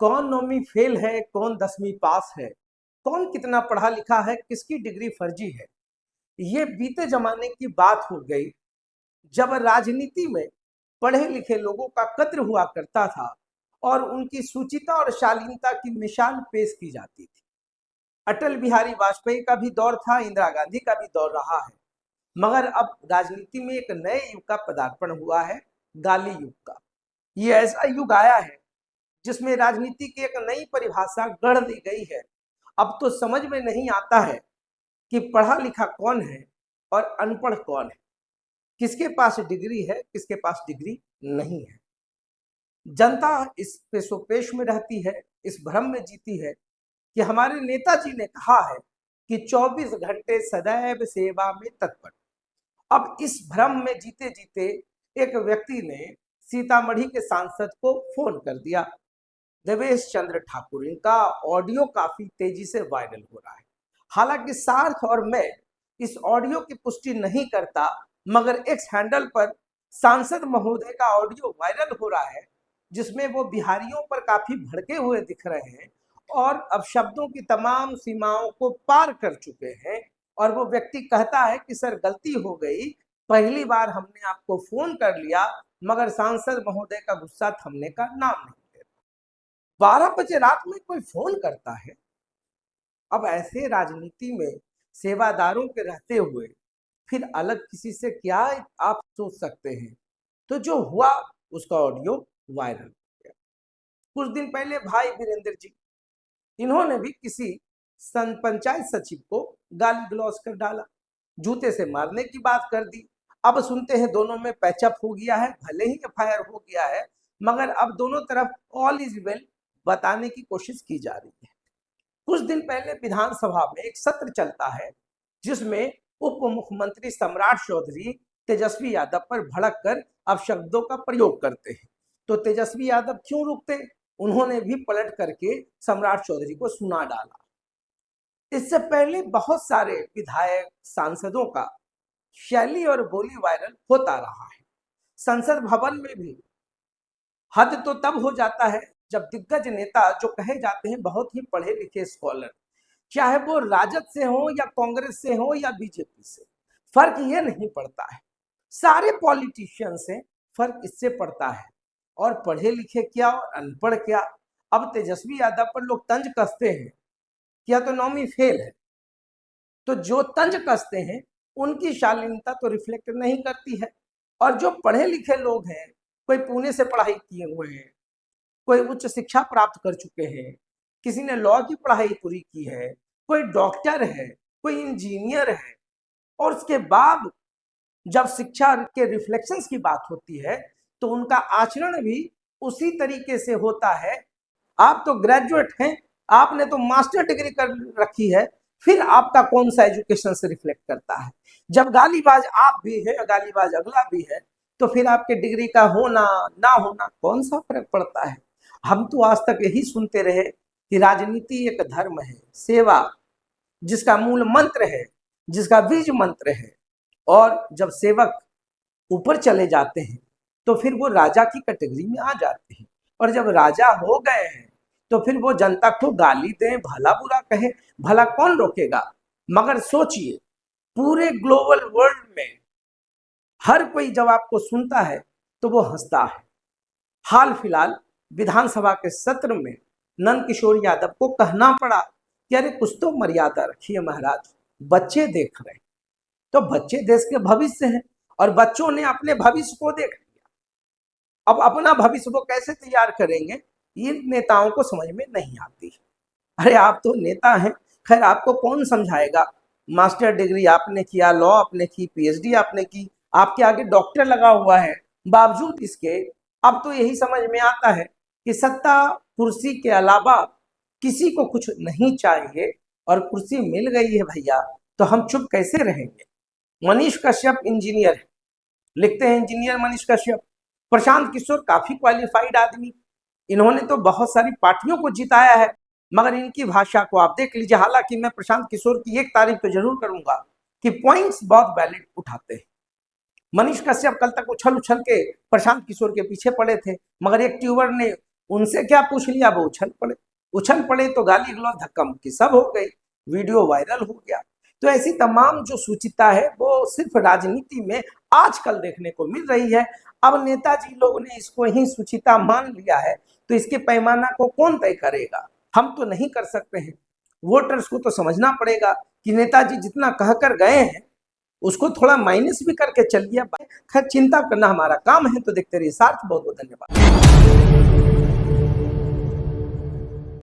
कौन नौवीं फेल है, कौन 10वीं पास है, कौन कितना पढ़ा लिखा है, किसकी डिग्री फर्जी है। ये बीते जमाने की बात हो गई जब राजनीति में पढ़े लिखे लोगों का कद्र हुआ करता था और उनकी सुचिता और शालीनता की मिसाल पेश की जाती थी। अटल बिहारी वाजपेयी का भी दौर था, इंदिरा गांधी का भी दौर रहा है, मगर अब राजनीति में एक नए युग का पदार्पण हुआ है, गाली युग का। ये ऐसा युग आया है जिसमें राजनीति की एक नई परिभाषा गढ़ दी गई है। अब तो समझ में नहीं आता है कि पढ़ा लिखा कौन है और अनपढ़ कौन है, किसके पास डिग्री है, किसके पास डिग्री नहीं है। जनता इस पेशोपेश में रहती है, इस भ्रम में जीती है कि हमारे नेताजी ने कहा है कि 24 घंटे सदैव सेवा में तत्पर। अब इस भ्रम में जीते जीते एक व्यक्ति ने सीतामढ़ी के सांसद को फोन कर दिया। देवेश चंद्र ठाकुर, इनका ऑडियो काफी तेजी से वायरल हो रहा है। हालांकि सार्थ और मैं इस ऑडियो की पुष्टि नहीं करता, मगर एक्स हैंडल पर सांसद महोदय का ऑडियो वायरल हो रहा है जिसमें वो बिहारियों पर काफी भड़के हुए दिख रहे हैं और अब शब्दों की तमाम सीमाओं को पार कर चुके हैं। और वो व्यक्ति कहता है कि सर गलती हो गई, पहली बार हमने आपको फोन कर लिया, मगर सांसद महोदय का गुस्सा थमने का नाम नहीं लेता। 12 बजे रात में कोई फोन करता है। अब ऐसे राजनीति में सेवादारों के रहते हुए फिर अलग किसी से क्या आप सोच सकते हैं। तो जो हुआ उसका ऑडियो वायरल हो गया। कुछ दिन पहले भाई वीरेंद्र जी, इन्होंने भी किसी पंचायत सचिव को गाली गलौज कर डाला, जूते से मारने की बात कर दी। अब सुनते हैं दोनों में पैचअप हो गया है, भले ही एफआईआर हो गया है, मगर अब दोनों तरफ ऑल इज वेल बताने की कोशिश की जा रही है। कुछ दिन पहले विधानसभा में एक सत्र चलता है जिसमें उप मुख्यमंत्री सम्राट चौधरी तेजस्वी यादव पर भड़क कर अपशब्दों का प्रयोग करते हैं। तो तेजस्वी यादव क्यों रुकते, उन्होंने भी पलट करके सम्राट चौधरी को सुना डाला। इससे पहले बहुत सारे विधायक सांसदों का शैली और बोली वायरल होता रहा है। संसद भवन में भी हद तो तब हो जाता है जब दिग्गज नेता जो कहे जाते हैं बहुत ही पढ़े लिखे स्कॉलर, चाहे वो राजद से हो या कांग्रेस से हो या बीजेपी से, फर्क ये नहीं पड़ता है। सारे पॉलिटिशियन से फर्क इससे पड़ता है और पढ़े लिखे क्या और अनपढ़ क्या। अब तेजस्वी यादव पर लोग तंज कसते हैं कि या तो नौवीं फेल है, तो जो तंज कसते हैं उनकी शालीनता तो रिफ्लेक्ट नहीं करती है। और जो पढ़े लिखे लोग हैं, कोई पुणे से पढ़ाई किए हुए हैं, कोई उच्च शिक्षा प्राप्त कर चुके हैं, किसी ने लॉ की पढ़ाई पूरी की है, कोई डॉक्टर है, कोई इंजीनियर है, और उसके बाद जब शिक्षा के रिफ्लेक्शंस की बात होती है तो उनका आचरण भी उसी तरीके से होता है। आप तो ग्रेजुएट हैं, आपने तो मास्टर डिग्री कर रखी है, फिर आपका कौन सा एजुकेशन से रिफ्लेक्ट करता है। जब गालीबाज आप भी है, गालीबाज अगला भी है, तो फिर आपके डिग्री का होना ना होना कौन सा फर्क पड़ता है। हम तो आज तक यही सुनते रहे कि राजनीति एक धर्म है, सेवा जिसका मूल मंत्र है, जिसका बीज मंत्र है, और जब सेवक ऊपर चले जाते हैं तो फिर वो राजा की कैटेगरी में आ जाते हैं। और जब राजा हो गए हैं तो फिर वो जनता को गाली दें, भला बुरा कहे, भला कौन रोकेगा। मगर सोचिए, पूरे ग्लोबल वर्ल्ड में हर कोई जब आपको सुनता है तो वो हंसता है। हाल फिलहाल विधानसभा के सत्र में नंद किशोर यादव को कहना पड़ा कि अरे कुछ तो मर्यादा रखिए महाराज, बच्चे देख रहे हैं। तो बच्चे देश के भविष्य हैं और बच्चों ने अपने भविष्य को देख लिया। अब अपना भविष्य वो कैसे तैयार करेंगे, ये नेताओं को समझ में नहीं आती। अरे आप तो नेता हैं, खैर आपको कौन समझाएगा। मास्टर डिग्री आपने किया, लॉ आपने की, पीएचडी आपने की, आपके आगे डॉक्टर लगा हुआ है, बावजूद इसके अब तो यही समझ में आता है कि सत्ता कुर्सी के अलावा किसी को कुछ नहीं चाहिए, और कुर्सी मिल गई है भैया तो हम चुप कैसे रहेंगे। मनीष कश्यप इंजीनियर है, लिखते हैं इंजीनियर मनीष कश्यप। प्रशांत किशोर काफी क्वालिफाइड आदमी, इन्होंने तो बहुत सारी पार्टियों को जिताया है, मगर इनकी भाषा को आप देख लीजिए। हालांकि मैं प्रशांत किशोर की एक तारीफ तो जरूर करूंगा कि पॉइंट्स बहुत वैलिड उठाते हैं। मनीष कश्यप कल तक उछल उछल के प्रशांत किशोर के पीछे पड़े थे, मगर एक ट्यूबर ने उनसे क्या पूछ लिया, वो उछल पड़े तो गाली गलौज धक्का मुक्की सब हो गई, वीडियो वायरल हो गया। तो ऐसी तमाम जो सूचिता है वो सिर्फ राजनीति में आजकल देखने को मिल रही है। अब नेताजी लोग ने इसको ही सूचिता मान लिया है, तो इसके पैमाना को कौन तय करेगा? हम तो नहीं कर सकते हैं। वोटर्स को तो समझना पड़ेगा कि नेताजी जितना कहकर गए हैं उसको थोड़ा माइनस भी करके चलिए। खैर, चिंता करना हमारा काम है। तो देखते रहिए सार्थ। बहुत बहुत धन्यवाद।